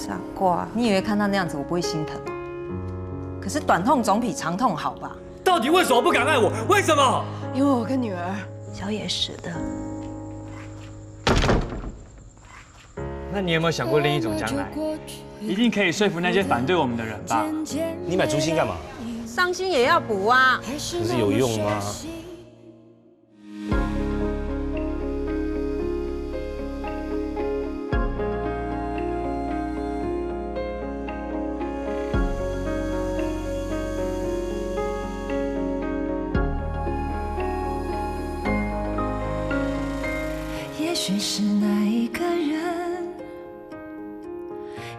傻瓜，你以为看他那样子我不会心疼哦？可是短痛总比长痛好吧？到底为什么不敢爱我？为什么？因为我跟女儿小野死的。那你有没有想过另一种将来？一定可以说服那些反对我们的人吧？你买竹心干嘛？伤心也要补啊！可是有用吗？也许是那一个人，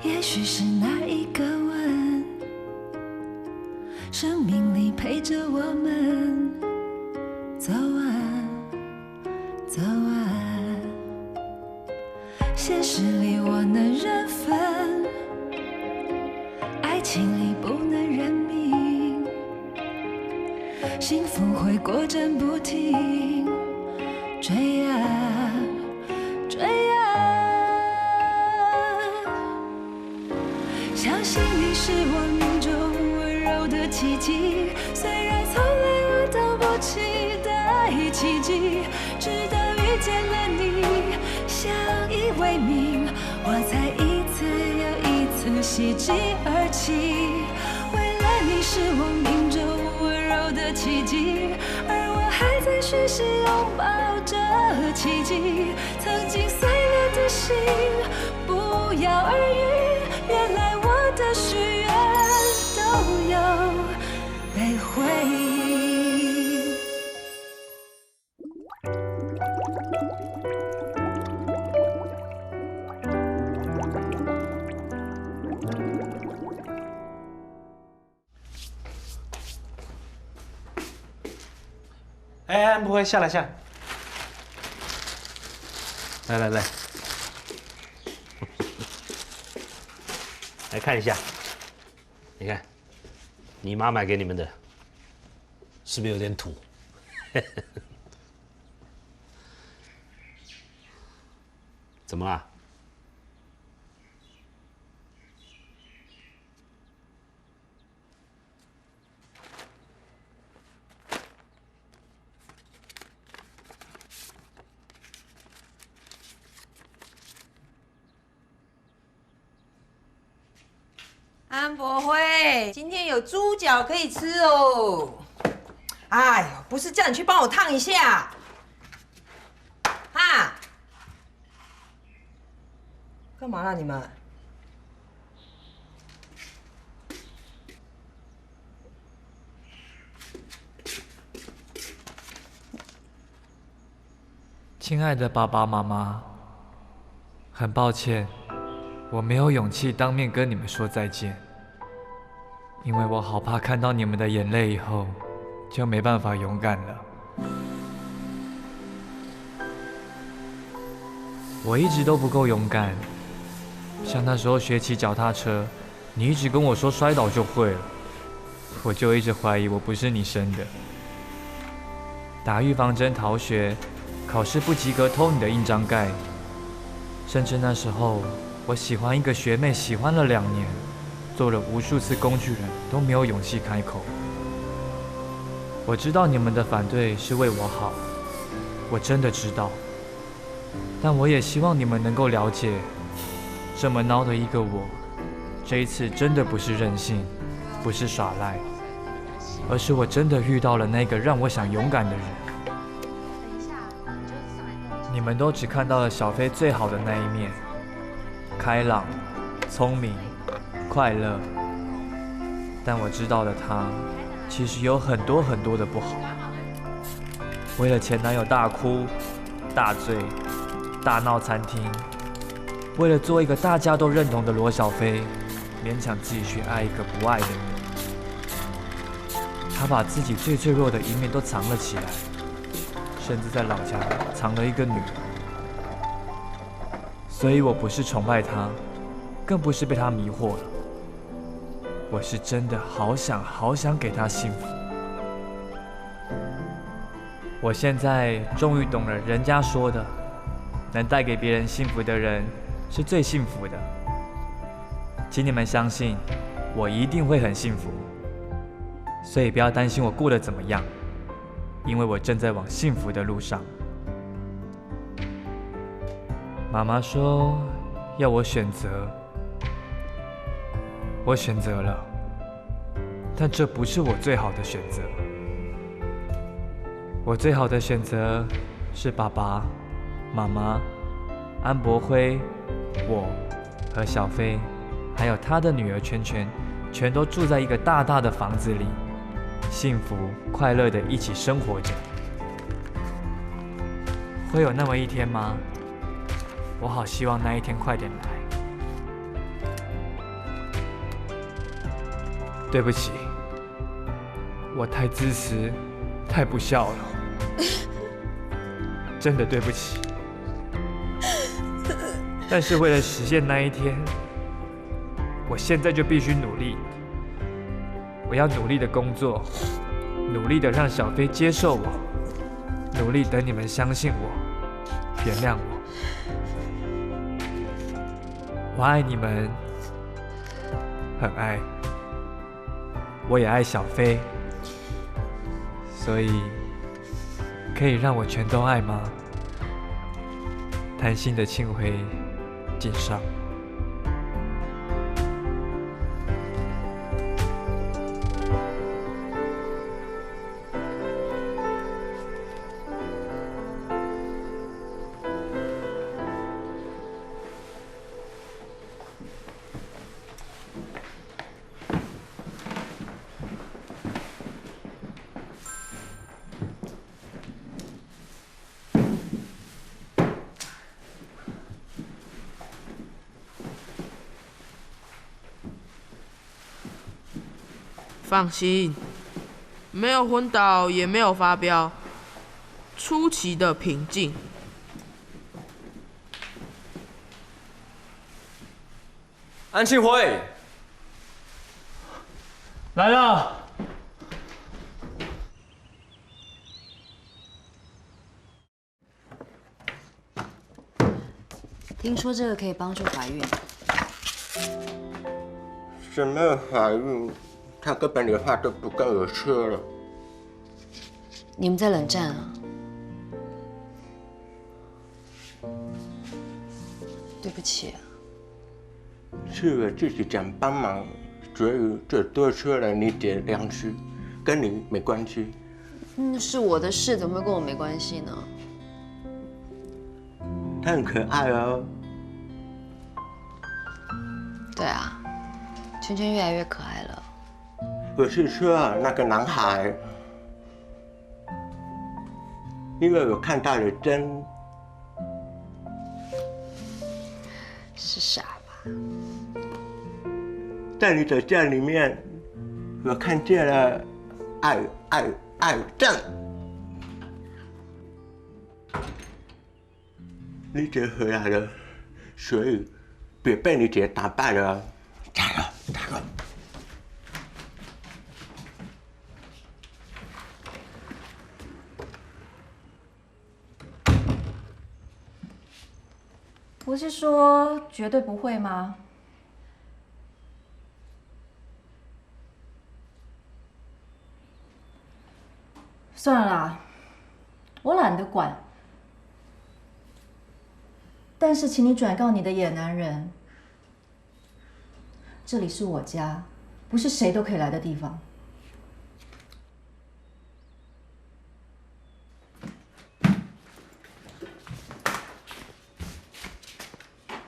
也许是那一个吻，生命里陪着我们走啊走啊。现实里我能认分，爱情里不能认命，幸福会过阵不停，追啊追啊，相信你是我命中温柔的奇迹，虽然从来我都不期待奇迹，直到遇见了你，相依为命，我才一次又一次喜极而泣。为了你是我命中温柔的奇迹，而我还在学习拥抱这奇迹。曾经碎裂的心，不药而愈，原来我的许愿都有被回应。哎，不会，下来下来。来来来，来看一下，你看，你妈买给你们的，是不是有点土？怎么啦？安博辉，今天有猪脚可以吃哦。哎呦，不是叫你去帮我烫一下？哈？干嘛啦你们？亲爱的爸爸妈妈，很抱歉，我没有勇气当面跟你们说再见，因为我好怕看到你们的眼泪以后，就没办法勇敢了。我一直都不够勇敢，像那时候学骑脚踏车，你一直跟我说摔倒就会了，我就一直怀疑我不是你生的。打预防针逃学，考试不及格偷你的印章盖，甚至那时候我喜欢一个学妹，喜欢了2年，做了无数次工具人，都没有勇气开口。我知道你们的反对是为我好，我真的知道，但我也希望你们能够了解，这么孬的一个我，这一次真的不是任性，不是耍赖，而是我真的遇到了那个让我想勇敢的人。你们都只看到了小飞最好的那一面，开朗、聪明、快乐，但我知道的他，其实有很多很多的不好。为了前男友大哭、大醉、大闹餐厅，为了做一个大家都认同的罗小飞，勉强自己去爱一个不爱的人。他把自己最脆弱的一面都藏了起来，甚至在老家藏了一个女儿。所以我不是崇拜他，更不是被他迷惑了，我是真的好想好想给他幸福。我现在终于懂了人家说的，能带给别人幸福的人是最幸福的。请你们相信，我一定会很幸福。所以不要担心我过得怎么样，因为我正在往幸福的路上。妈妈说要我选择，我选择了，但这不是我最好的选择。我最好的选择是爸爸、妈妈、安博辉、我和小飞，还有他的女儿圈圈，全都住在一个大大的房子里，幸福快乐的一起生活着。会有那么一天吗？我好希望那一天快点来。对不起，我太自私，太不孝了。真的对不起，但是为了实现那一天，我现在就必须努力。我要努力的工作，努力的让小飞接受我，努力等你们相信我，原谅我。我爱你们，很爱，我也爱小飞，所以。可以让我全都爱吗？贪心的庆辉，敬上。放心，没有昏倒，也没有发飙，出奇的平静。安庆辉，来了。听说这个可以帮助怀孕。什么怀孕？他根本连话都不跟我说了。你们在冷战啊？对不起啊。是我自己想帮忙，所以就多说了你姐两句，跟你没关系。是我的事，怎么会跟我没关系呢？他很可爱哦。对啊，圈圈越来越可爱了。我是说那个男孩，因为我看到了真，是傻吧？在你的家里面，我看见了爱正。你姐回来了，所以别被你姐打败了，加油，加油！不是说绝对不会吗？算了啦，我懒得管。但是，请你转告你的野男人，这里是我家，不是谁都可以来的地方。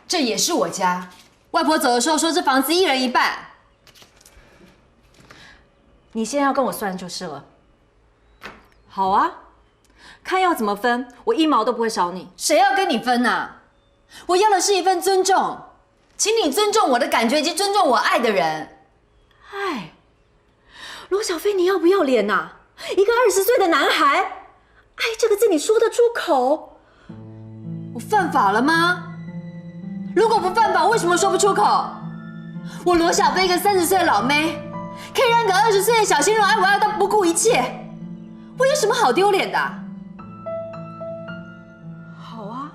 这也是我家。外婆走的时候说这房子一人一半。你现在要跟我算就是了。好啊，看要怎么分，我一毛都不会少你。谁要跟你分啊？我要的是一份尊重，请你尊重我的感觉，以及尊重我爱的人。哎，罗小飞，你要不要脸呐？一个20岁的男孩，爱这个字你说得出口？我犯法了吗？如果不犯法，为什么说不出口？我罗小飞一个30岁的老妹，可以让个20岁的小鲜肉爱我爱到不顾一切，我有什么好丢脸的？好啊，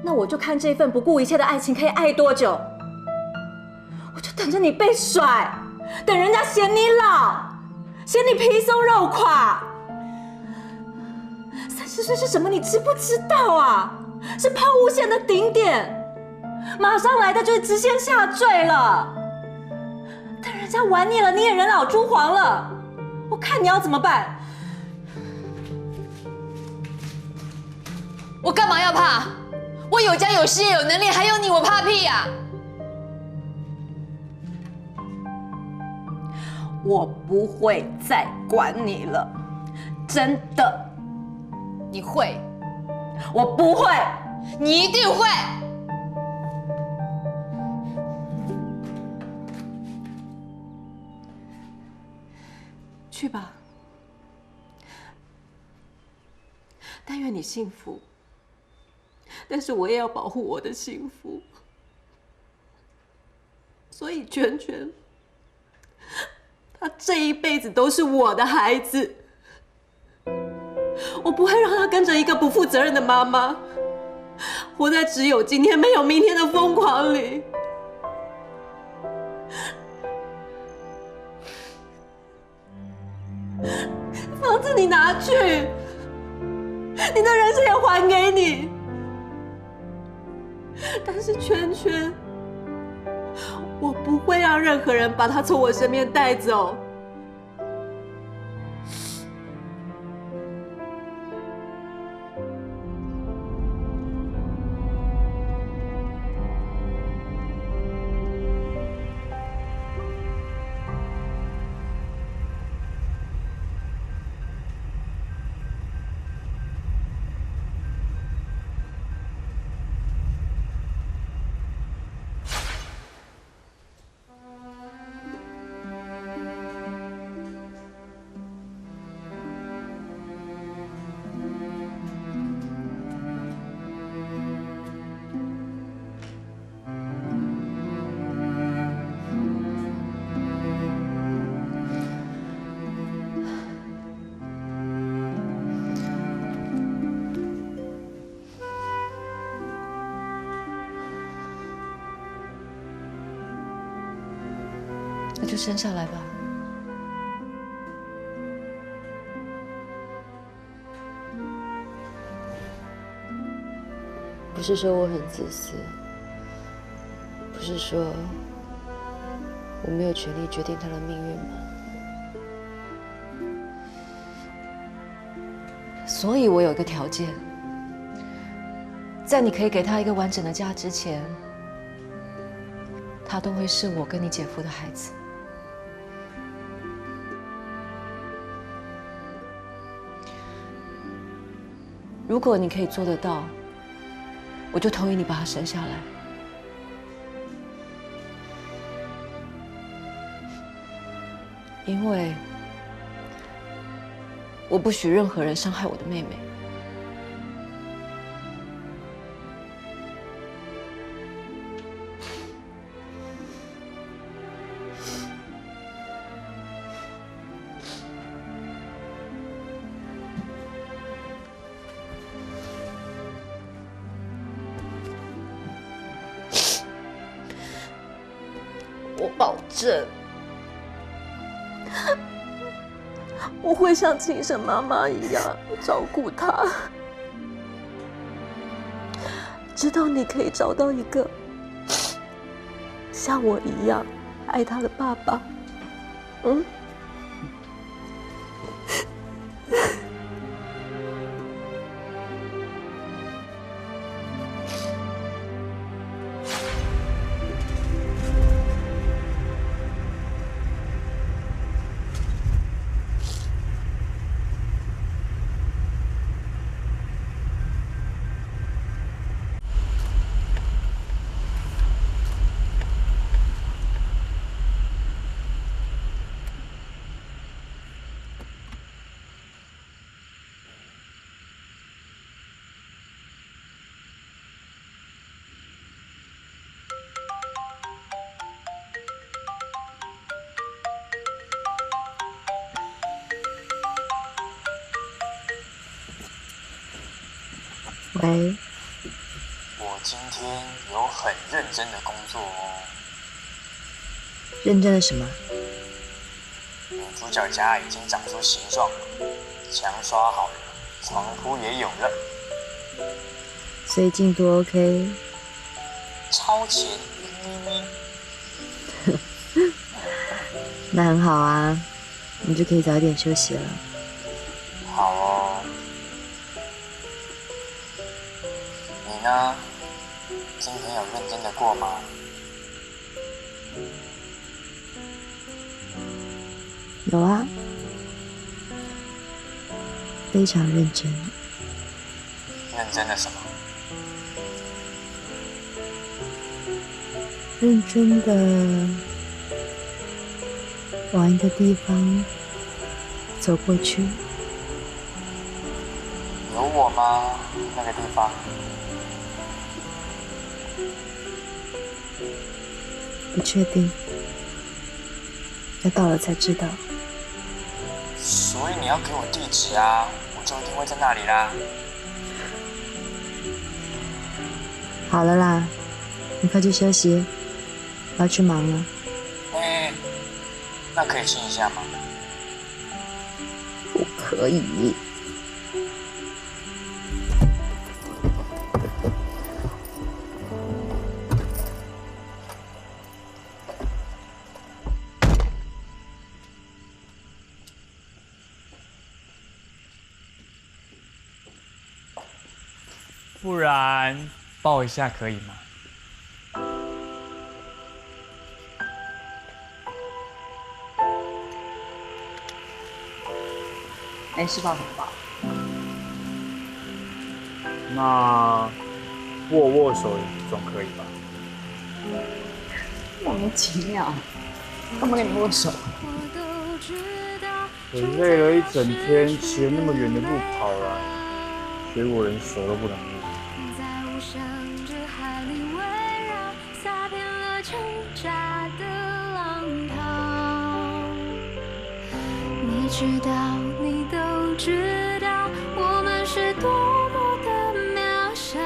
那我就看这份不顾一切的爱情可以爱多久。等着你被甩，等人家嫌你老，嫌你皮松肉垮。30岁是什么？你知不知道啊？是抛物线的顶点，马上来的就是直线下坠了。等人家玩腻了，你也人老珠黄了，我看你要怎么办？我干嘛要怕？我有家有事业有能力，还有你，我怕屁呀！我不会再管你了，真的。你会？我不会。你一定会。去吧，但愿你幸福。但是我也要保护我的幸福，所以圈圈，他这一辈子都是我的孩子，我不会让他跟着一个不负责任的妈妈，活在只有今天没有明天的疯狂里。房子你拿去，你的人生也还给你。但是圈圈，我不会让任何人把他从我身边带走。那就生下来吧。不是说我很自私，不是说我没有权利决定他的命运吗？所以我有一个条件，在你可以给他一个完整的家之前，他都会是我跟你姐夫的孩子。如果你可以做得到，我就同意你把他生下来。因为我不许任何人伤害我的妹妹。我保证，我会像亲生妈妈一样照顾她，直到你可以找到一个像我一样爱她的爸爸。嗯。喂，我今天有很认真的工作哦。认真的什么？女主角家已经长出形状了，墙刷好了，床铺也有了，所以进度 OK。超前咪咪。那很好啊，你就可以早点休息了。好哦。你呢？今天有认真的过吗？有啊，非常认真。认真的什么？认真的往一个地方走过去。有我吗？那个地方？不确定，要到了才知道。所以你要给我地址啊，我就一定会在那里啦。好了啦，你快去休息，我要去忙了。哎，那可以亲一下吗？不可以。不然抱一下可以吗？没事抱什么抱？那握手总可以吧？莫名其妙，干嘛跟你握手？我累了一整天，骑了那么远的路跑来，结果连手都不能握。你知道，你都知道，我们是多么的渺小。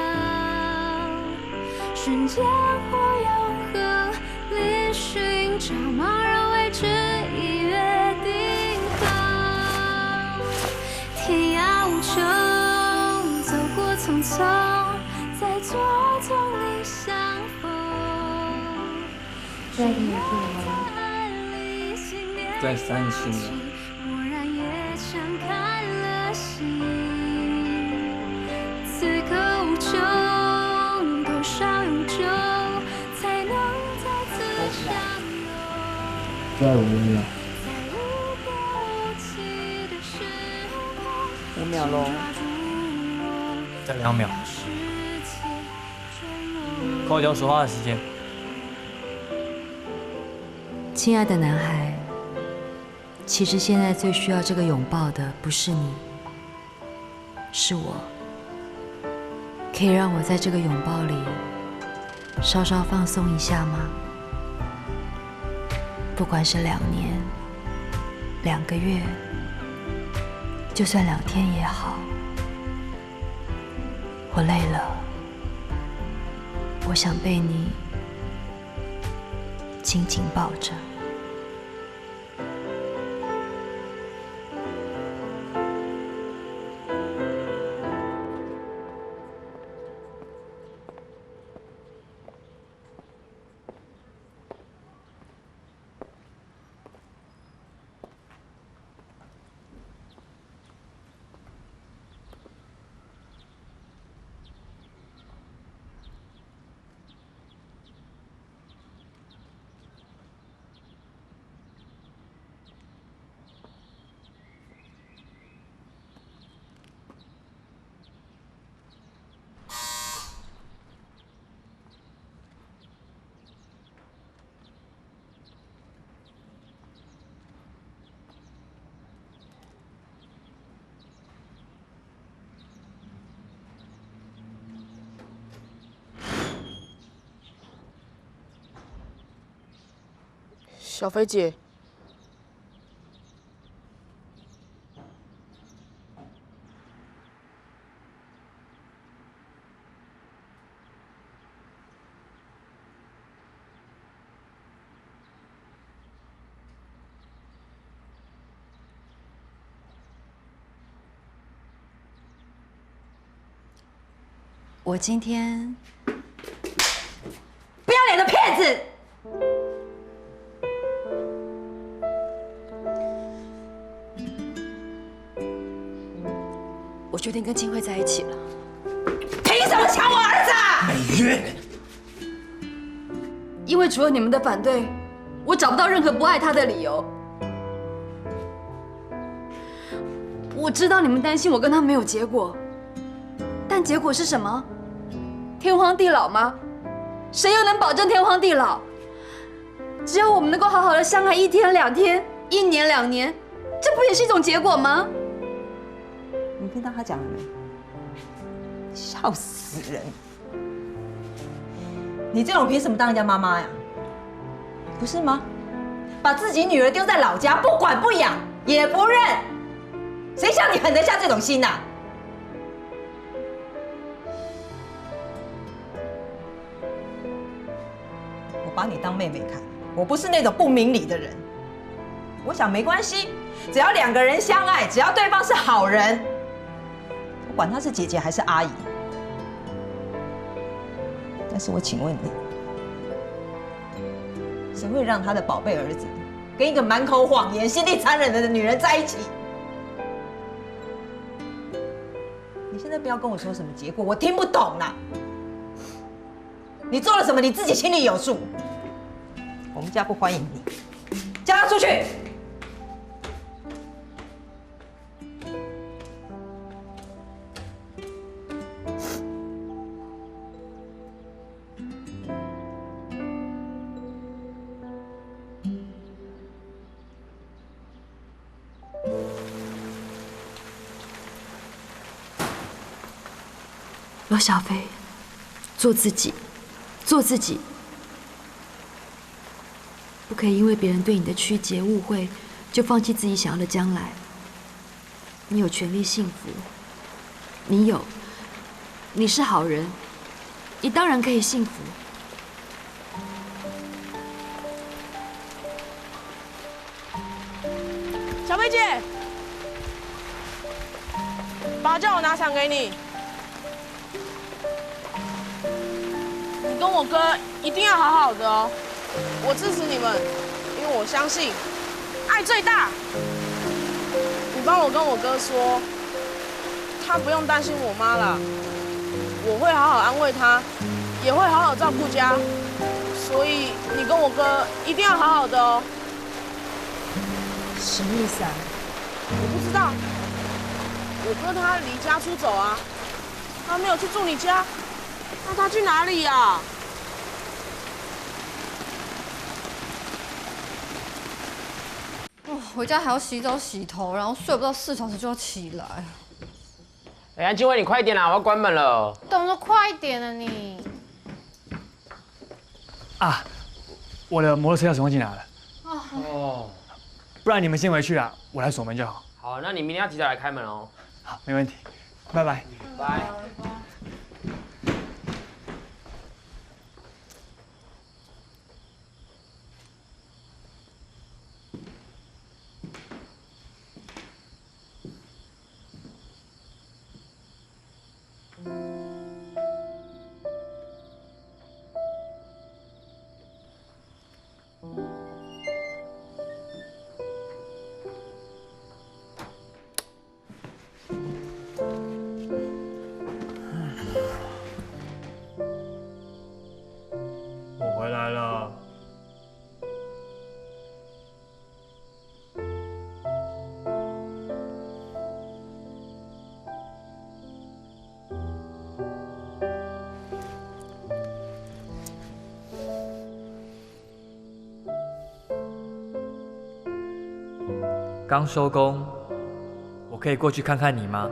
瞬间或永恒里寻找茫然未知已约定好。天涯无穷，走过匆匆，在错综里相逢。在你住吗？在30秒。敞开了心，此刻无穷，多少永久，才能再次相拥。再5秒。5秒喽。再2秒。扣掉说话的时间。亲爱的男孩。其实现在最需要这个拥抱的不是你，是我。可以让我在这个拥抱里稍稍放松一下吗？不管是2年、2个月，就算2天也好。我累了，我想被你紧紧抱着。小飞姐，我今天不要脸的骗子！我决定跟金慧在一起了。凭什么抢我儿子啊？美月，因为除了你们的反对，我找不到任何不爱他的理由。我知道你们担心我跟他没有结果，但结果是什么？天荒地老吗？谁又能保证天荒地老？只要我们能够好好的相爱1天2天，1年2年，这不也是一种结果吗？你听到他讲了没？笑死人！你这种凭什么当人家妈妈呀？不是吗？把自己女儿丢在老家，不管不养，也不认，谁像你狠得下这种心呐？我把你当妹妹看，我不是那种不明理的人。我想没关系，只要2个人相爱，只要对方是好人，不管她是姐姐还是阿姨。但是我请问你，谁会让他的宝贝儿子跟一个满口谎言、心地残忍的女人在一起？你现在不要跟我说什么结果，我听不懂啦。你做了什么，你自己心里有数。我们家不欢迎你，叫他出去。罗小飞，做自己，做自己，不可以因为别人对你的曲解、误会，就放弃自己想要的将来。你有权利幸福，你有，你是好人，你当然可以幸福。小飞姐，爸叫我拿伞给你。你跟我哥一定要好好的哦，我支持你们，因为我相信爱最大。你帮我跟我哥说，他不用担心我妈了，我会好好安慰他，也会好好照顾家。所以你跟我哥一定要好好的哦。什么意思啊？我不知道，我哥他离家出走啊，他没有去住你家。那他去哪里呀？回家还要洗澡洗头，然后睡不到4小时就要起来。哎，安静慧，你快一点啦，我要关门了。动作快一点啊你！啊，我的摩托车钥匙忘记拿了。哦，不然你们先回去啊，我来锁门就好。好，那你明天要提早来开门哦。好，没问题，拜拜。拜。我回来了。刚收工，我可以过去看看你吗？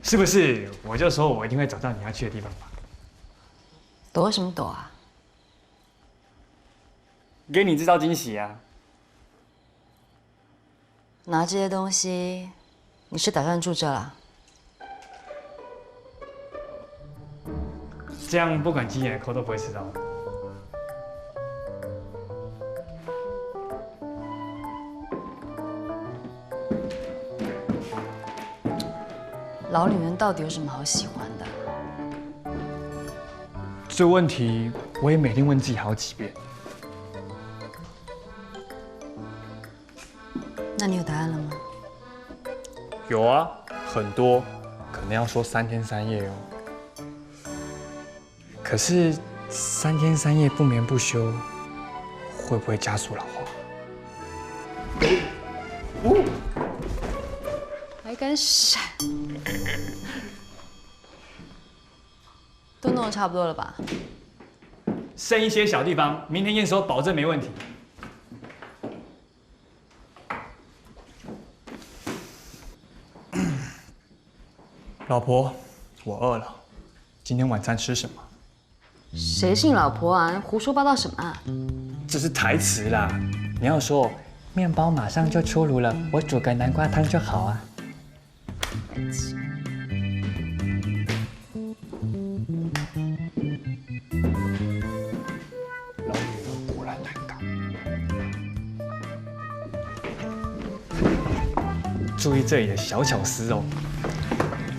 是不是？我就说我一定会找到你要去的地方吧。躲什么躲啊？给你制造惊喜啊！拿这些东西，你是打算住这了？这样不管几点的扣都不会迟到。老女人到底有什么好喜欢的？这问题我也每天问自己好几遍。那你有答案了吗？有啊，很多，可能要说3天3夜哦。可是3天3夜不眠不休，会不会加速老化？还敢闪？都弄得差不多了吧？剩一些小地方，明天验收保证没问题。老婆，我饿了，今天晚餐吃什么？谁信老婆啊？胡说八道什么啊？这是台词啦，你要说面包马上就出炉了，我煮个南瓜汤就好啊。老女人果然难搞。注意这里的小巧思哦。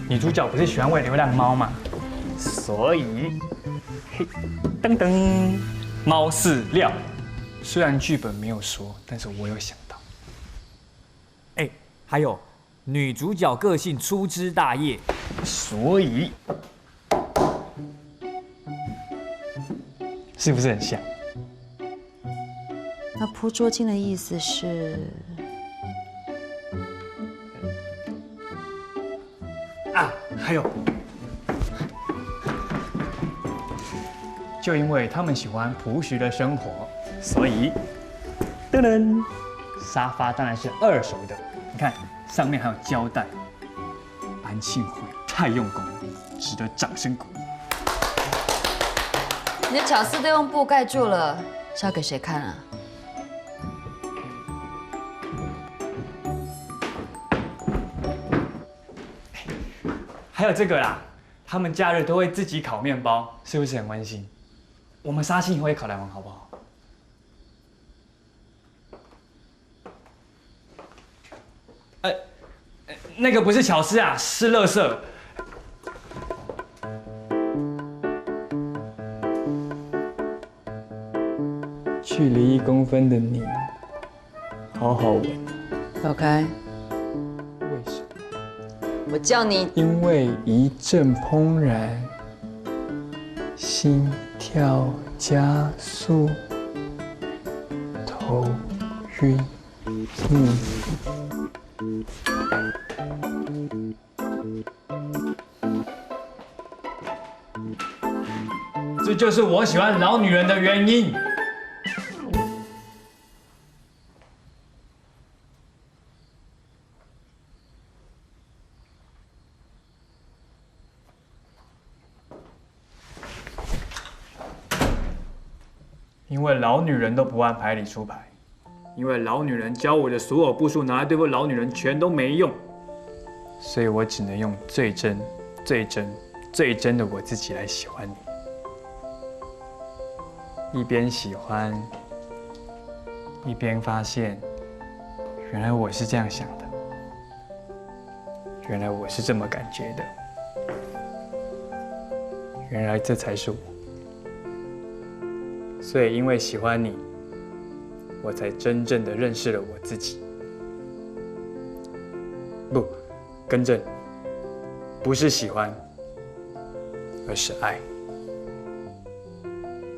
女主角不是喜欢喂流浪猫嘛，所以，嘿，噔噔，猫饲料。虽然剧本没有说，但是我有想到。哎，还有，女主角个性粗枝大叶，所以，是不是很像？那扑捉精的意思是？啊，还有，就因为他们喜欢朴实的生活，所以，噔噔，沙发当然是2手的。你看上面还有胶带。安庆慧太用功了，值得掌声鼓励。你的巧思都用布盖住了，是要给谁看啊？还有这个啦，他们假日都会自己烤面包，是不是很温馨？我们杀青也会烤来玩，好不好？那个不是巧思啊，是垃圾。距离1公分的你，好好闻。走开！为什么？我叫你。因为一阵怦然，心跳加速，头晕目。这就是我喜欢老女人的原因。因为老女人都不按牌理出牌，因为老女人教我的所有步数拿来对付老女人全都没用，所以我只能用最真、最真、最真的我自己来喜欢你。一边喜欢，一边发现，原来我是这样想的，原来我是这么感觉的，原来这才是我。所以因为喜欢你，我才真正的认识了我自己。不，更正，不是喜欢，而是爱。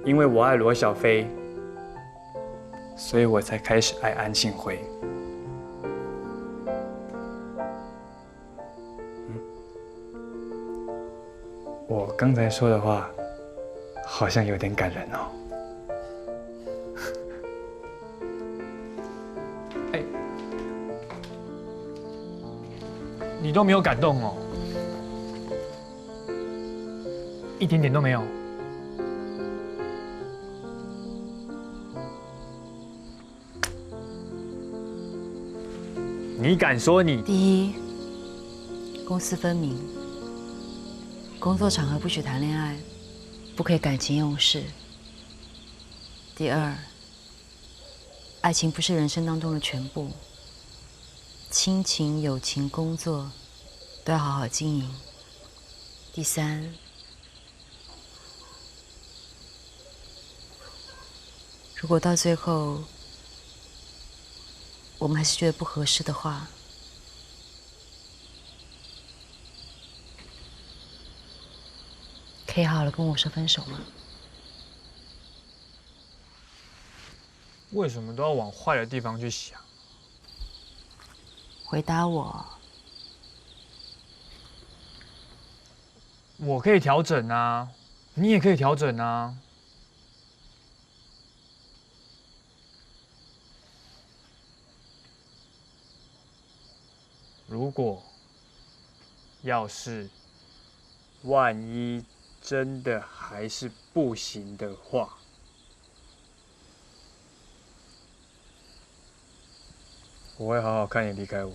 因为我爱罗小飞，所以我才开始爱安庆辉。我刚才说的话，好像有点感人哦。你都没有感动哦。一点点都没有。你敢说你？第一，公私分明，工作场合不许谈恋爱，不可以感情用事。第二，爱情不是人生当中的全部，亲情、友情、工作都要好好经营。第三，如果到最后我们还是觉得不合适的话，可以好好的跟我说分手吗？为什么都要往坏的地方去想？回答我。我可以调整啊，你也可以调整啊。如果要是万一真的还是不行的话，我会好好看你离开我。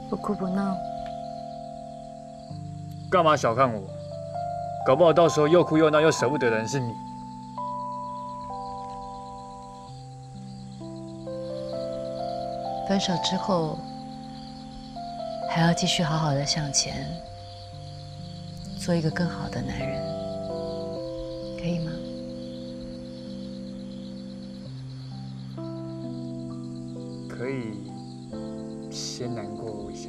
不哭不闹。干嘛小看我？搞不好到时候又哭又闹又舍不得的人是你。分手之后，还要继续好好的向前，做一个更好的男人，可以吗？可以先难过一下，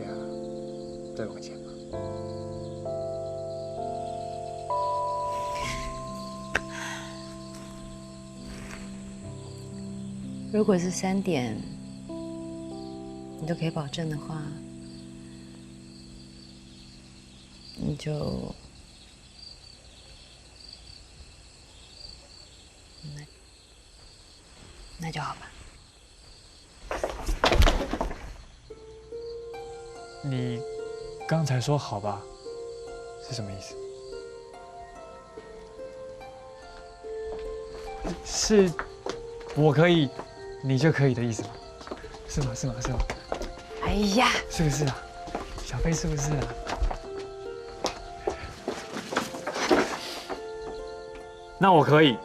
再往前吗？如果是3点你都可以保证的话，你就那就好吧。你刚才说好吧，是什么意思？是我可以，你就可以的意思吗？是吗？是吗？是吗？哎呀，是不是啊？小飞是不是啊？那我可以。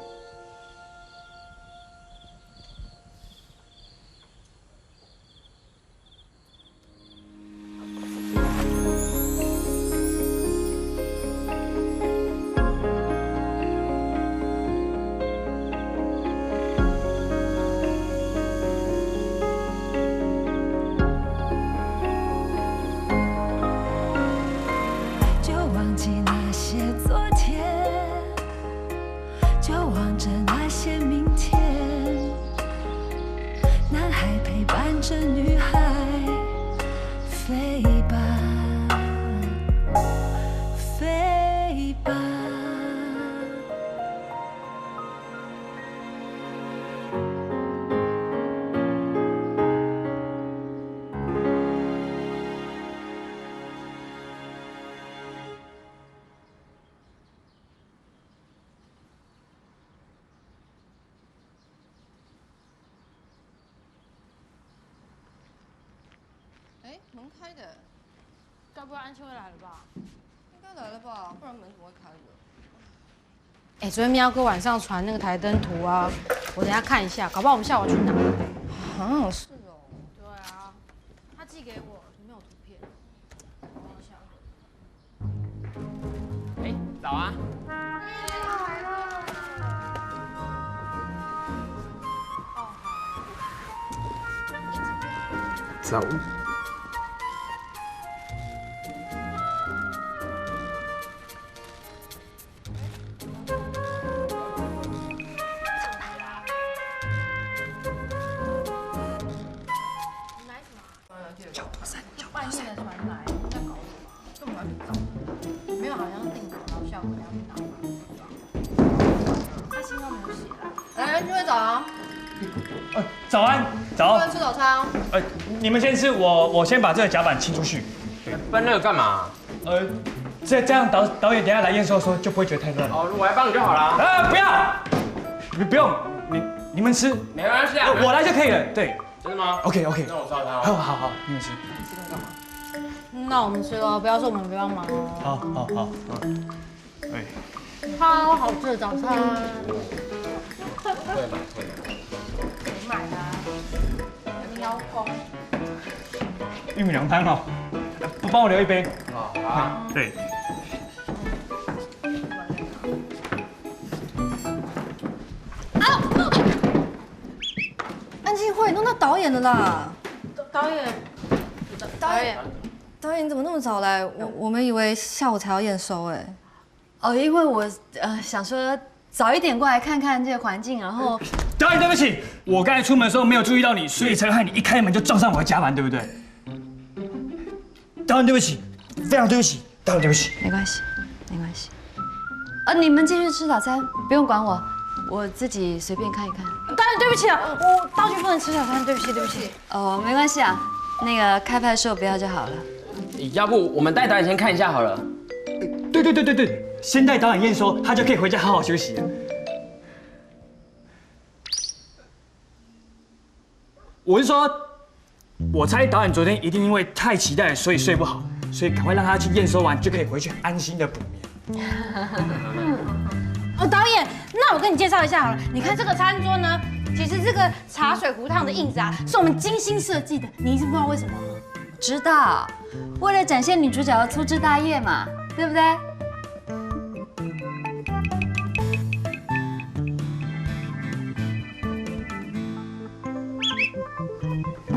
哎，门开的，该不会安庆会来了吧？应该来了吧，不然门怎么会开的？哎，昨天喵哥晚上传那个台灯图啊，我等一下看一下，搞不好我们下午去拿。啊，是哦。对啊，他寄给我，没有图片。哎，早啊！来了。哦，好。早。半夜的传来，在搞什么？根本就不找。没有，好像订好，然后下午要去拿。他信号没有写啦。来，去会早啊。早安。早。吃早餐。你们先吃，我先把这个甲板清出去。搬那个干嘛？这样导演等一下来验收的时候就不会觉得太乱了。哦，我来帮你就好了。不要，不用，你们吃，没关系啊，我来就可以了。对，真的吗 ？OK， 那我烧它。好，你们吃。那我们吃了，不要说我们不帮忙哦。好，超好吃的早餐。对吧？我买的，人民腰空。玉米凉汤哦，不帮我留一杯。好。对。安庆会弄到导演了啦！导演，你怎么那么早来？我们以为下午才要验收哎。哦，因为我想说早一点过来看看这个环境，然后导演，对不起，我刚才出门的时候没有注意到你，所以才害你一开门就撞上我的甲板，对不对？导演，对不起，非常对不起，导演，对不起。没关系。你们继续吃早餐，不用管我，我自己随便看一看。导演，对不起啊，我道具不能吃早餐，对不起。哦，没关系啊，那个开拍的时候不要就好了。要不我们带导演先看一下好了。对，先带导演验收，他就可以回家好好休息了。我是说，我猜导演昨天一定因为太期待，所以睡不好，所以赶快让他去验收完，就可以回去安心的补眠。导演，那我跟你介绍一下好了。你看这个餐桌呢，其实这个茶水壶烫的印子啊，是我们精心设计的。你一定不知道为什么？知道，为了展现女主角的粗枝大叶嘛，对不对？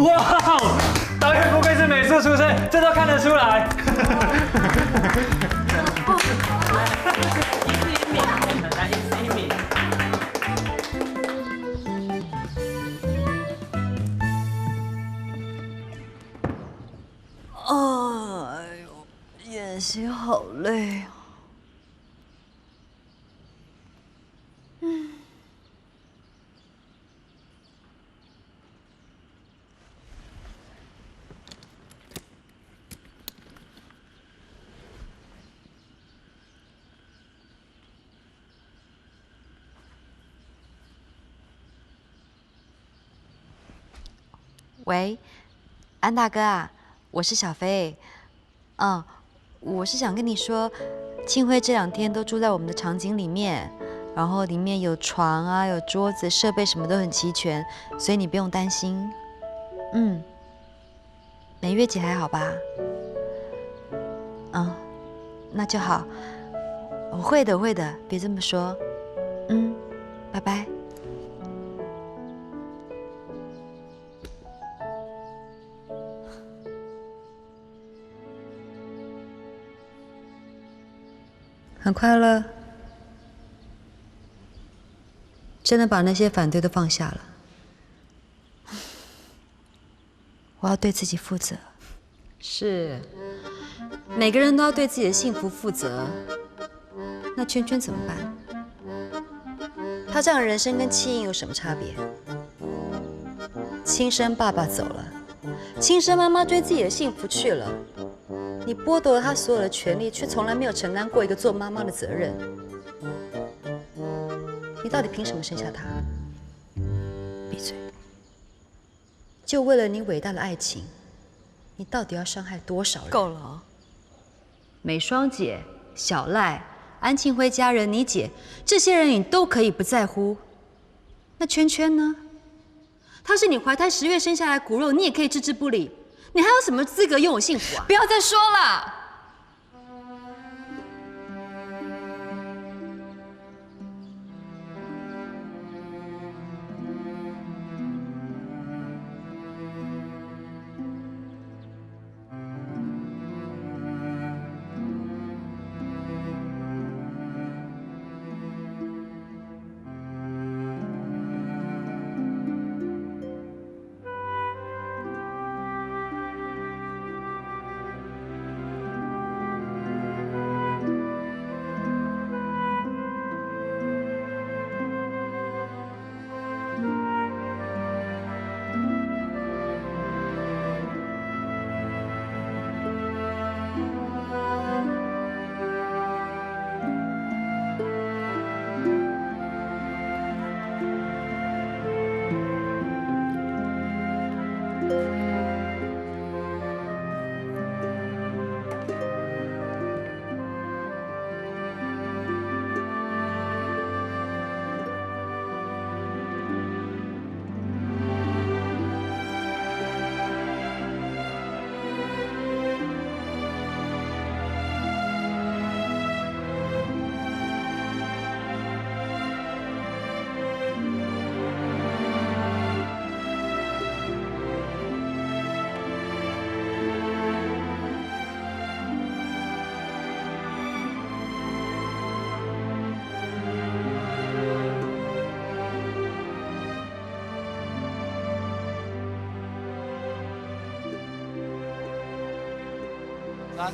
哇，导演不愧是美术出身，这都看得出来。哎呦，演习好累啊！喂，安大哥啊，我是小飞。我是想跟你说，庆辉这2天都住在我们的场景里面，然后里面有床啊，有桌子，设备什么都很齐全，所以你不用担心。每月姐还好吧？那就好。我会的，别这么说。拜拜。很快乐，真的把那些反对都放下了。我要对自己负责。是，每个人都要对自己的幸福负责。那圈圈怎么办？他这样人生跟弃婴有什么差别？亲生爸爸走了，亲生妈妈追自己的幸福去了。你剥夺了他所有的权利，却从来没有承担过一个做妈妈的责任。你到底凭什么生下他？闭嘴！就为了你伟大的爱情，你到底要伤害多少人？够了哦！美双姐、小赖、安庆辉家人、你姐，这些人你都可以不在乎。那圈圈呢？他是你怀胎10月生下来的骨肉，你也可以置之不理。你还有什么资格拥有幸福啊？不要再说了。3、2、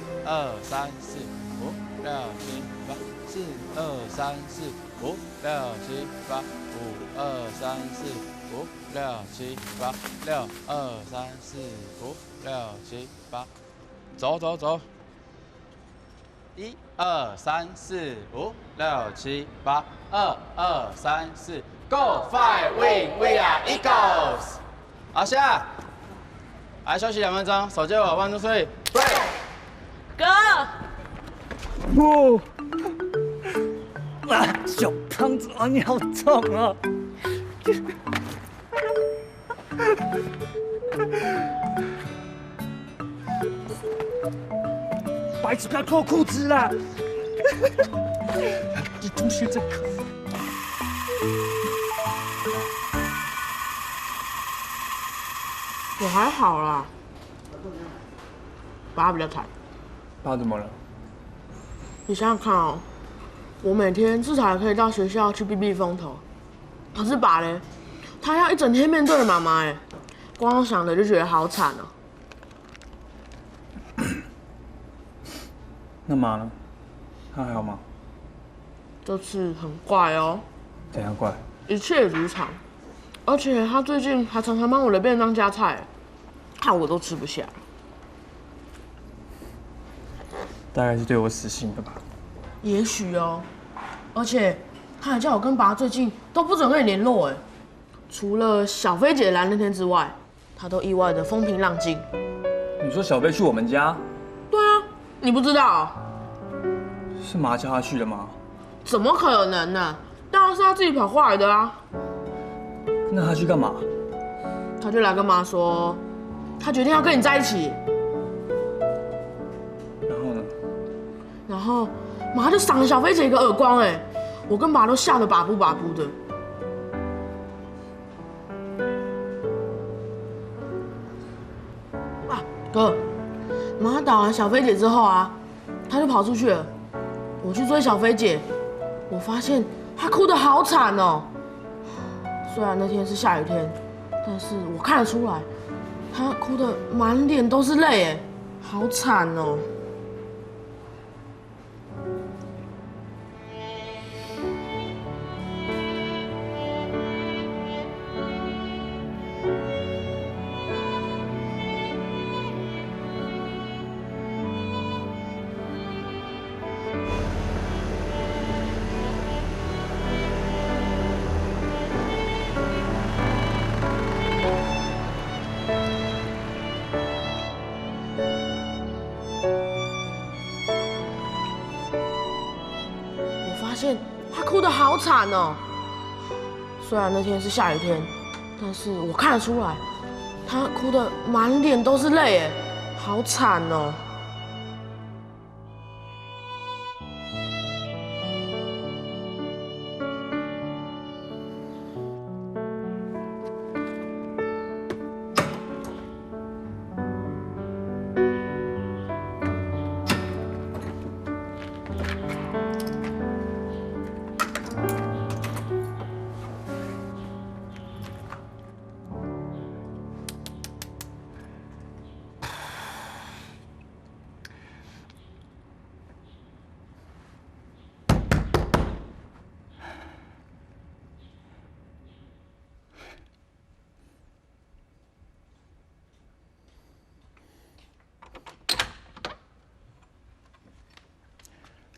3、4、5、6、7、8、4、2、3、4、5、6、7、8、5、2、3、4、5、6、7、8、6、2、3、4、5、6、7、8，走走走。1、2、3、4、5、6、7、8，2、2、3、4 ，Go Fight Win We Are Eagles。好，下，来休息2分钟，手接我，1、2、3 ，Break。哥，不，小胖子啊，你好重啊！白痴，不要脱裤子啦！你同学真可恶。我还好啦，爸比较惨。爸怎么了？你想想看哦，我每天至少还可以到学校去避避风头，可是爸嘞，他要一整天面对妈妈哎，光想着就觉得好惨哦。那妈呢？她还好吗？这次很怪哦。怎样怪？一切如常，而且他最近还常常帮我的便当加菜，看我都吃不下。大概是对我死心了吧？也许哦，而且他还叫我跟爸最近都不准跟你联络哎，除了小飞姐来那天之外，他都意外的风平浪静。你说小飞去我们家？对啊，你不知道？是妈叫他去的吗？怎么可能呢？当然是他自己跑过来的啊。那他去干嘛？他就来跟妈说，他决定要跟你在一起。然后呢？然后妈就赏了小飞姐一个耳光，哎，我跟爸都吓得把不把不的。啊，哥，妈打完小飞姐之后啊，他就跑出去了。我去追小飞姐，我发现她哭得好惨哦。虽然那天是下雨天，但是我看得出来，她哭得满脸都是泪，哎，好惨哦。发现他哭得好惨哦。虽然那天是下雨天，但是我看得出来，他哭得满脸都是泪，哎，好惨哦。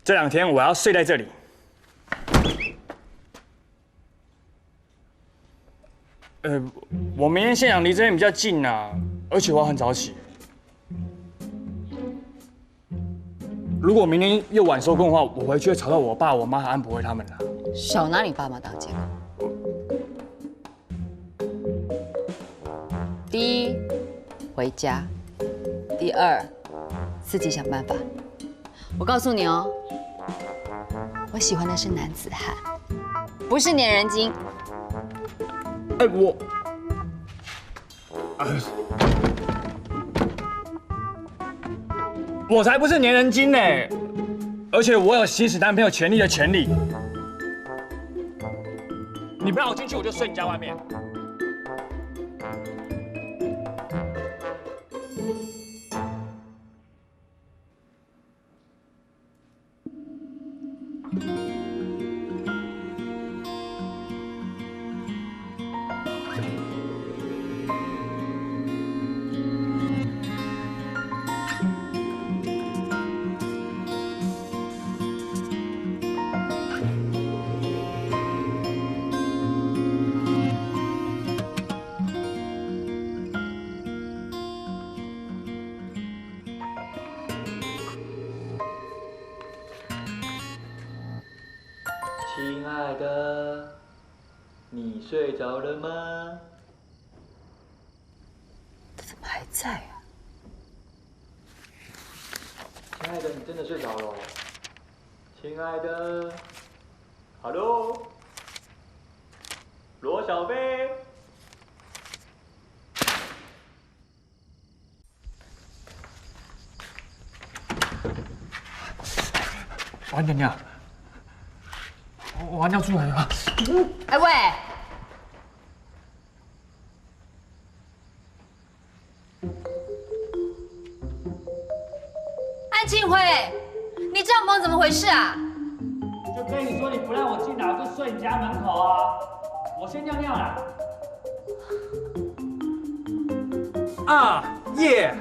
这2天我要睡在这里。我明天现场离这边比较近啊，而且我要很早起。如果明天又晚收工的话，我回去会吵到我爸、我妈和安博辉他们了。少拿你爸妈当借口。第一，回家；第二，自己想办法。我告诉你哦，我喜欢的是男子汉，不是粘人精。我才不是粘人精呢，而且我有行使男朋友权利的权利。你不让我进去，我就睡你家外面。亲爱的，你睡着了吗？他怎么还在啊？亲爱的，你真的睡着了？亲爱的 ，Hello， 罗小飞。王娘娘，我尿出来了。哎喂！安庆辉，你这样忙怎么回事啊？就跟你说你不让我进来，我就睡你家门口啊。我先尿尿了。啊耶！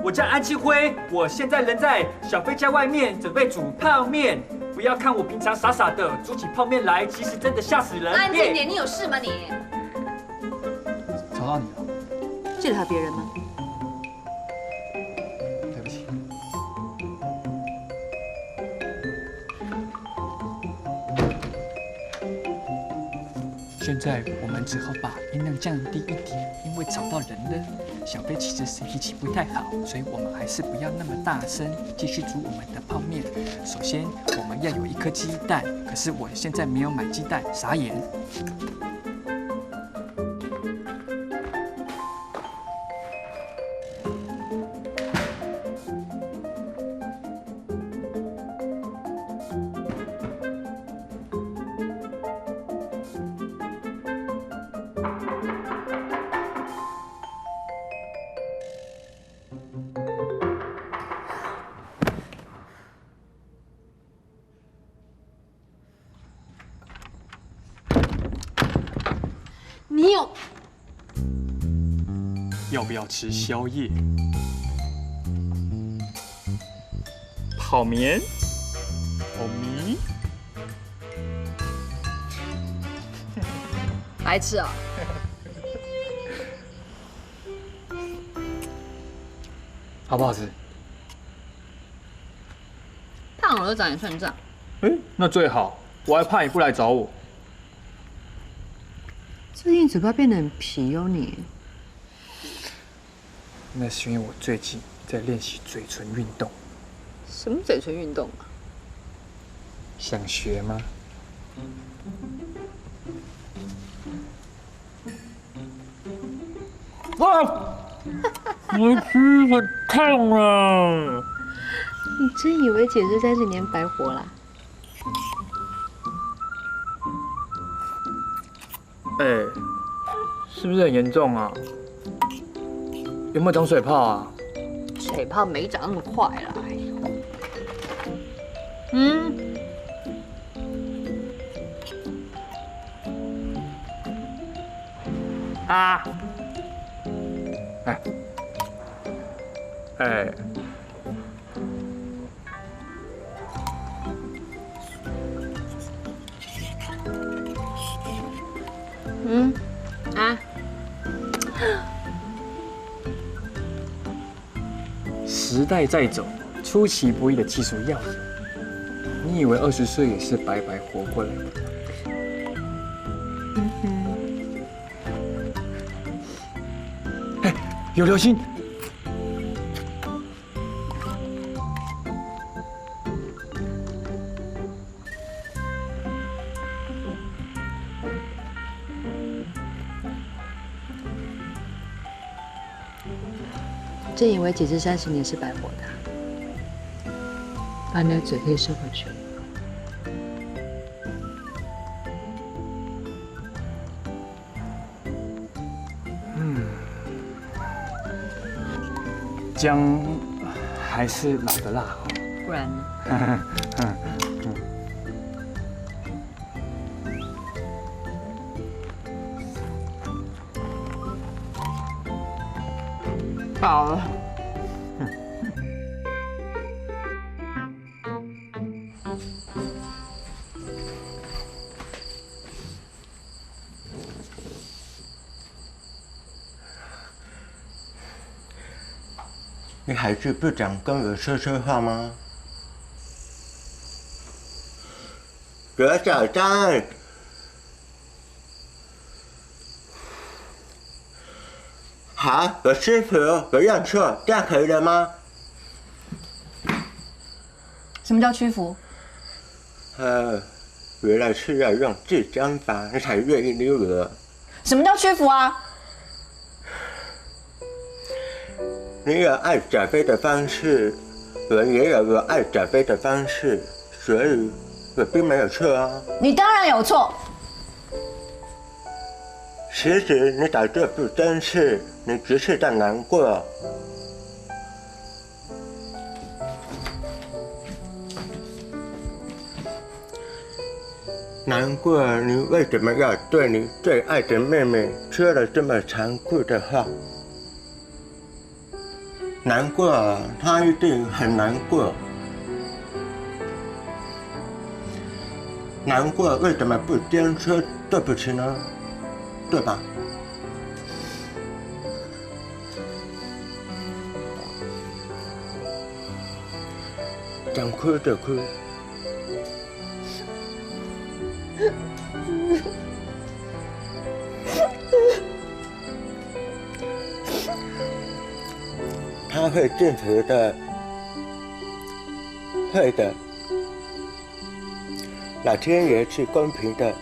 我叫安庆辉，我现在人在小飞家外面，准备煮泡面。不要看我平常傻傻的煮起泡面来，其实真的吓死人。安静点，你有事吗你？吵到你了？这里还有别人吗？对不起。现在我们只好把音量降低一点，因为吵到人了。小飞其实身体不太好，所以我们还是不要那么大声，继续煮我们的泡面。首先，我们要有1颗鸡蛋，可是我现在没有买鸡蛋，傻眼。你有要不要吃宵夜？泡面、泡米，白痴啊！好不好吃？胖了长也算账。哎，那最好，我还怕你不来找我。最近嘴巴变得很皮哦，你。那是因为我最近在练习嘴唇运动。什么嘴唇运动啊？想学吗？哇！我躯很烫啊！你真以为姐这30年白活啦？哎，是不是很严重啊？有没有长水泡啊？水泡没长那么快啦。哎呦，嗯，啊，哎，哎，嗯，啊，时代在走，出其不意的技术要有。你以为20岁也是白白活过来的？嗯哼，哎，有流星！真以为姐这30年是白活的，把你的嘴可以收回去。姜还是老的辣哦。不然呢？饱了。你还是不想跟我说说话吗？罗小张，好，我舒服，我认错，这样可以了吗？什么叫屈服？原来是要用这张法，你才愿意理我。什么叫屈服啊？你有爱小飞的方式，我也有我爱小飞的方式，所以我并没有错啊。你当然有错。其实你早就不真实，你只是在难过。难过你为什么要对你最爱的妹妹说了这么残酷的话？难过，她一定很难过。难过为什么不先说对不起呢？对吧？想哭就哭。他会幸福的，会的。老天爷是公平的。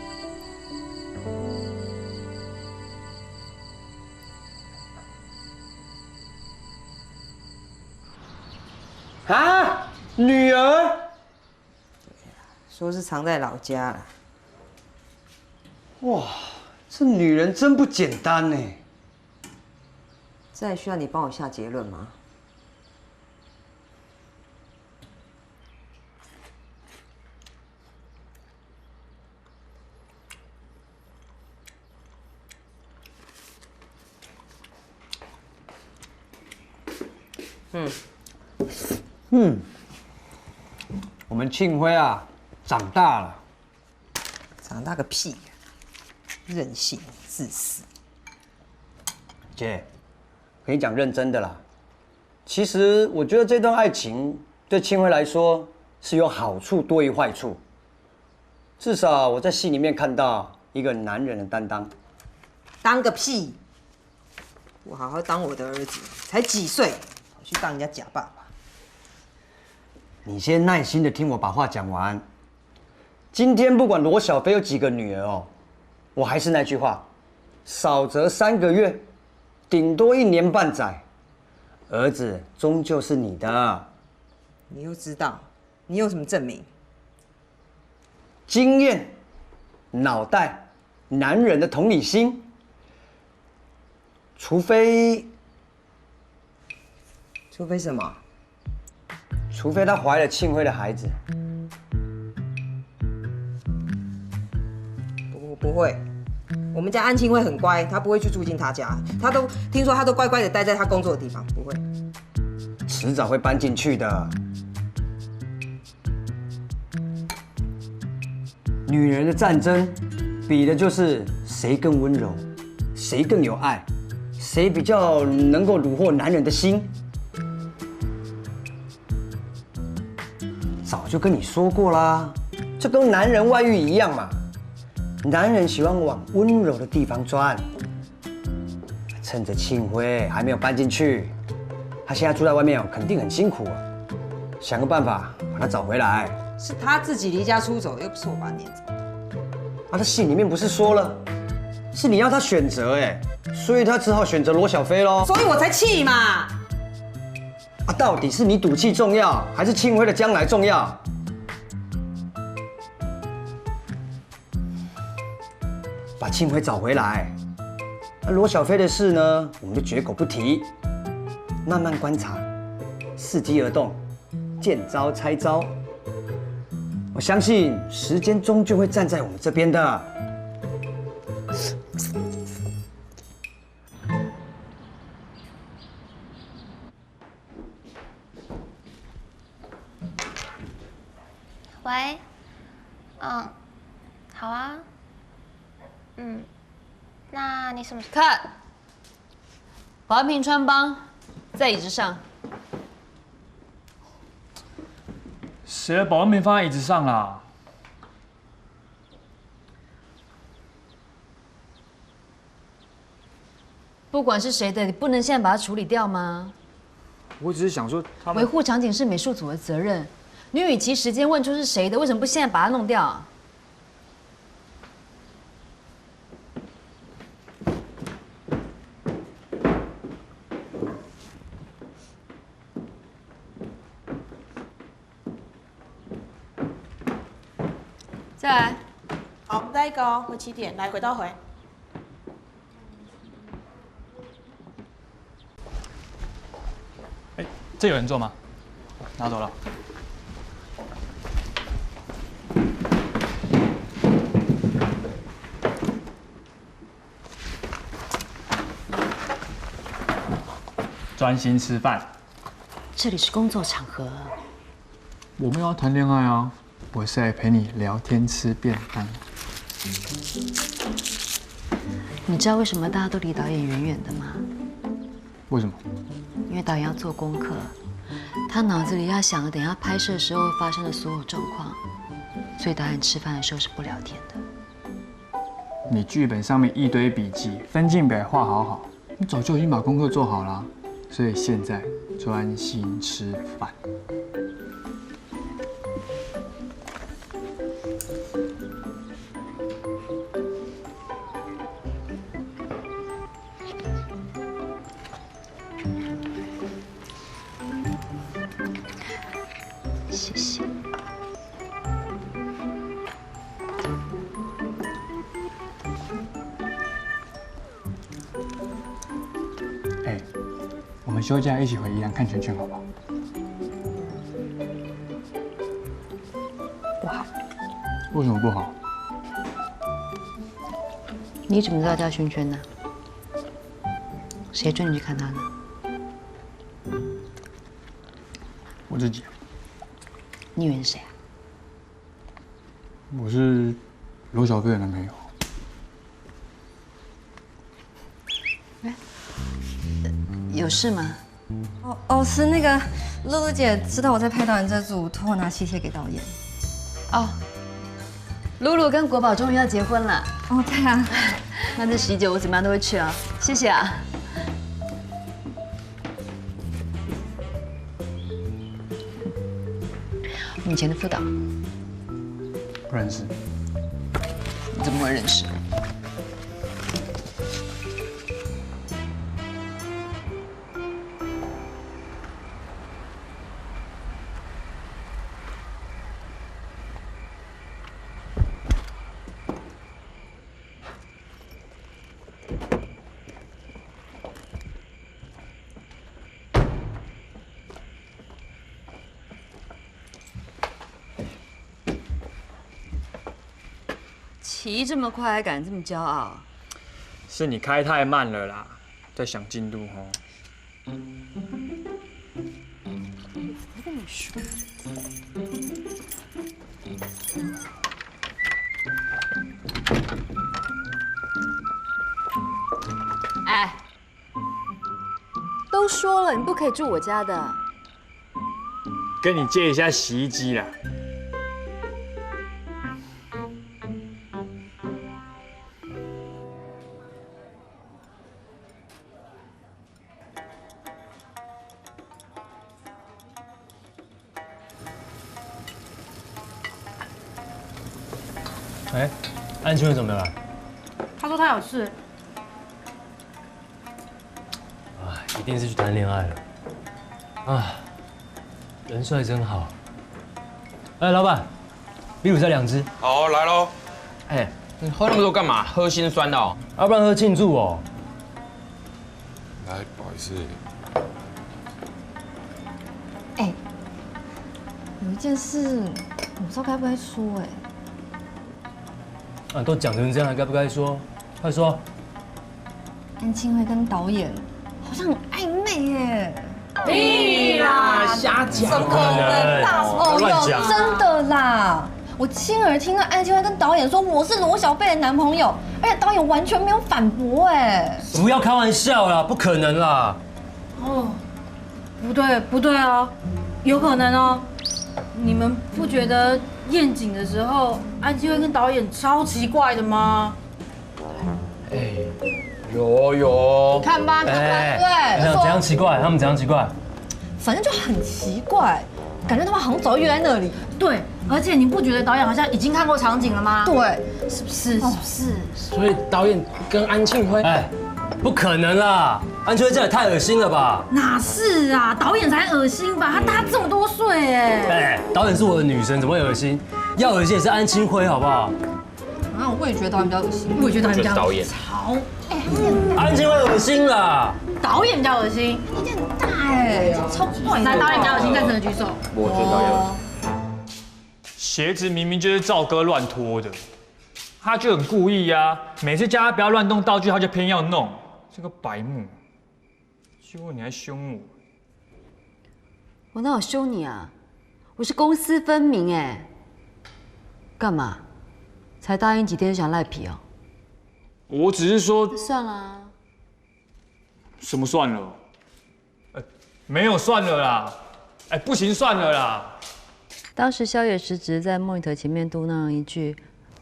啊，女儿？说是藏在老家了。哇，这女人真不简单呢。这还需要你帮我下结论吗？我们庆辉啊，长大了。长大个屁呀！任性、自私。姐，跟你讲认真的啦。其实我觉得这段爱情对庆辉来说是有好处多于坏处。至少我在戏里面看到一个男人的担当。当个屁！我好好当我的儿子，才几岁，跑去当人家假爸爸。你先耐心的听我把话讲完。今天不管罗小飞有几个女儿哦，我还是那句话，少则3个月，顶多1年半载，儿子终究是你的。你又知道，你有什么证明？经验、脑袋、男人的同理心，除非什么？除非她怀了庆辉的孩子。不会，我们家安庆会很乖，他不会去住进他家，听说他都乖乖的待在他工作的地方，不会。迟早会搬进去的。女人的战争，比的就是谁更温柔，谁更有爱，谁比较能够虏获男人的心。早就跟你说过啦，这跟男人外遇一样嘛。男人喜欢往温柔的地方钻。趁着庆辉还没有搬进去，他现在住在外面哦，肯定很辛苦啊。想个办法把他找回来。是他自己离家出走，又不是我把他撵走。他的信里面不是说了，是你要他选择哎，所以他只好选择罗小飞喽。所以我才气嘛。啊，到底是你赌气重要，还是庆辉的将来重要？把庆辉找回来。那罗小飞的事呢，我们就绝口不提，慢慢观察，伺机而动，见招拆招。我相信时间终究会站在我们这边的。嗯，好啊。嗯，那你什么？看，华平川帮在椅子上。谁的保温瓶放在椅子上啦？不管是谁的，你不能现在把它处理掉吗？我只是想说，他们维护场景是美术组的责任。你与其时间问出是谁的，为什么不现在把它弄掉啊？再来。好，再一个哦，回起点，来，轨道回。哎，这有人做吗？拿走了。专心吃饭。这里是工作场合。我没有要谈恋爱啊，我是来陪你聊天吃便当。你知道为什么大家都离导演远远的吗？为什么？因为导演要做功课，他脑子里要想着等下拍摄时候发生的所有状况，所以导演吃饭的时候是不聊天的。你剧本上面一堆笔记，分镜表画好好，你早就已经把功课做好了，所以现在专心吃饭。谢谢。哎，我们休假一起回宜兰看圈圈好不好？不好。为什么不好？你怎么知道叫圈圈呢？谁准你去看他呢？我自己。你以为是谁啊？我是罗小飞的男朋友。有事吗？哦，是那个露露姐知道我在拍导演这组，托我拿喜帖给导演。哦，露露跟国宝终于要结婚了。哦，对啊。那这喜酒我怎么样都会去啊，谢谢啊。你以前的副导不认识。你怎么会认识？骑这么快还敢这么骄傲？是你开太慢了啦，在想进度哦。我跟你说，哎，都说了你不可以住我家的。跟你借一下洗衣机啦。哎，安青伟怎么没来？他说他有事。啊，一定是去谈恋爱了。啊，人帅真好。哎，老板，比鲁塞2只。好，来喽。哎，你喝那么多干嘛？喝心酸的哦。要不然喝庆祝哦。来，不好意思。哎，有一件事我不知道该不该说哎。啊，都讲成这样了，该不该说？快说！安青会跟导演好像很暧昧耶。屁啦，瞎讲！怎么可能啦？哦哟，真的啦！我亲耳听到安庆辉跟导演说我是罗小贝的男朋友，而且导演完全没有反驳哎。不要开玩笑啦，不可能啦。哦，不对哦，有可能哦。你们不觉得验景的时候安庆辉跟导演超奇怪的吗？哎，有。看吧，对。怎样奇怪？他们怎样奇怪？反正就很奇怪，感觉他们好像早就约在那里。对，而且你不觉得导演好像已经看过场景了吗？对，是不是？是不是？所以导演跟安庆辉，不可能啦！安庆辉这也太恶心了吧？哪是啊，导演才恶心吧？他大这么多岁哎。导演是我的女神，怎么会恶心？要恶心也是安庆辉，好不好？啊，我也觉得导演比较恶心。我也觉得导演比较导演吵。安庆辉恶心啦！导演比较恶心，意见很大哎，超怪的。来，导演比较恶心，站起来举手。我觉得导演恶心。鞋子明明就是赵哥乱脱的，他就很故意啊！每次叫他不要乱动道具，他就偏要弄，这个白目。结果你还凶我。我哪有凶你啊？我是公私分明哎。干嘛？才答应几天就想赖皮哦？我只是说，算了啊。什么算了？没有算了啦！不行，算了啦！当时萧野石只是在莫尼特前面嘟囔一句：“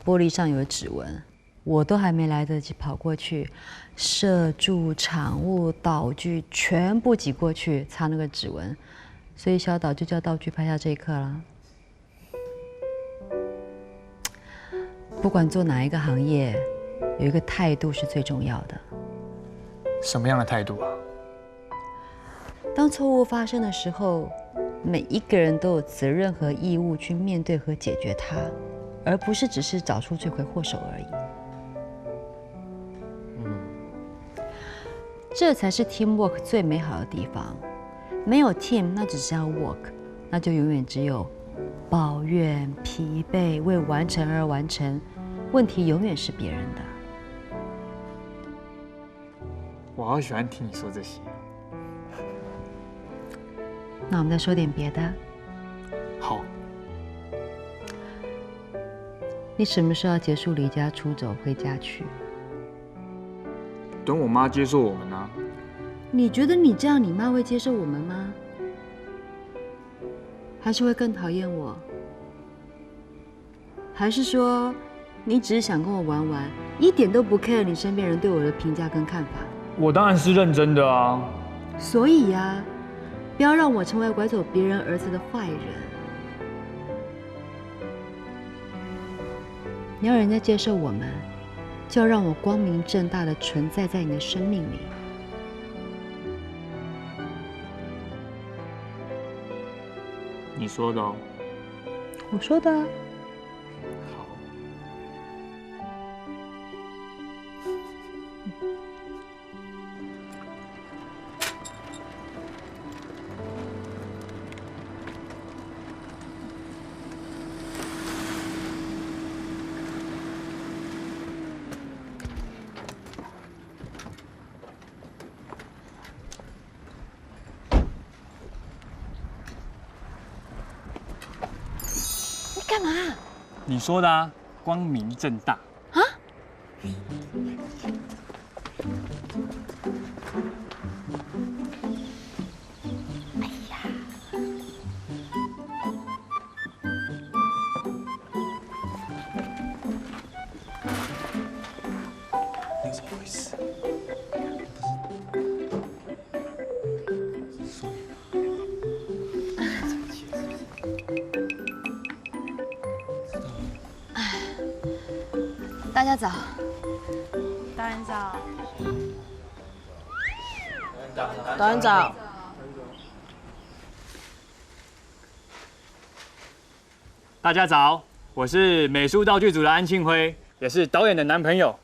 玻璃上有指纹。”我都还没来得及跑过去，摄助、场务、道具全部挤过去擦那个指纹，所以小导就叫道具拍下这一刻了。不管做哪一个行业，有一个态度是最重要的。什么样的态度啊？当错误发生的时候，每一个人都有责任和义务去面对和解决它，而不是只是找出罪魁祸首而已。这才是 teamwork 最美好的地方。没有 team， 那只是要 work， 那就永远只有抱怨、疲惫，为完成而完成，问题永远是别人的。我好喜欢听你说这些。那我们再说点别的。好。你什么时候要结束离家出走，回家去？等我妈接受我们啊。你觉得你这样，你妈会接受我们吗？还是会更讨厌我？还是说，你只是想跟我玩玩，一点都不 care 你身边人对我的评价跟看法？我当然是认真的啊。所以呀，不要让我成为拐走别人儿子的坏人。你要人家接受我们，就要让我光明正大的存在在你的生命里。你说的哦。我说的啊。干嘛？你说的啊，光明正大。啊？哎呀！那怎么回事？大家早。导演早。导演早。大家早，我是美术道具组的安庆辉，也是导演的男朋友。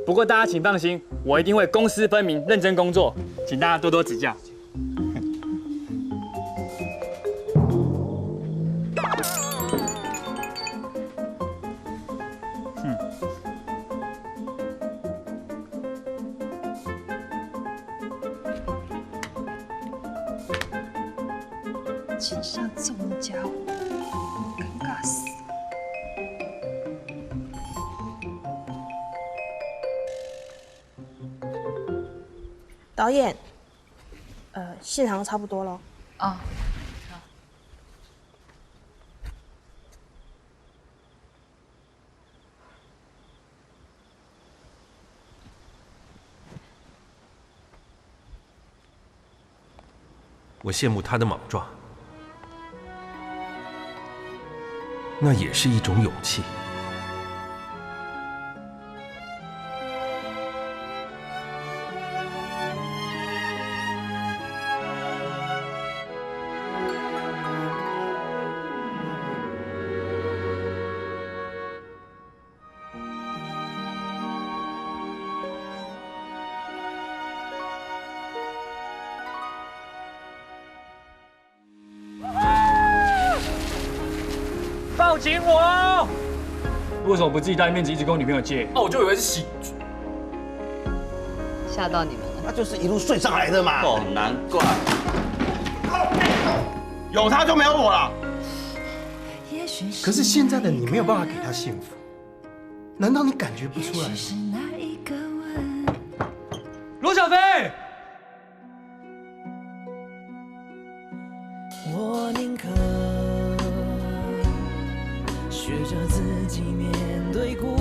不过大家请放心，我一定会公私分明，认真工作，请大家多多指教。景象这种家伙，尴尬死了。导演，现场差不多了。哦。我羡慕他的莽撞，那也是一种勇气。抱紧我！为什么不自己带面子一直跟我女朋友借？我就以为是喜剧。吓到你们了。那就是一路睡上来的嘛。哦，难怪。有他就没有我了。可是现在的你没有办法给他幸福，难道你感觉不出来吗？罗小飞。我宁可学着自己面对孤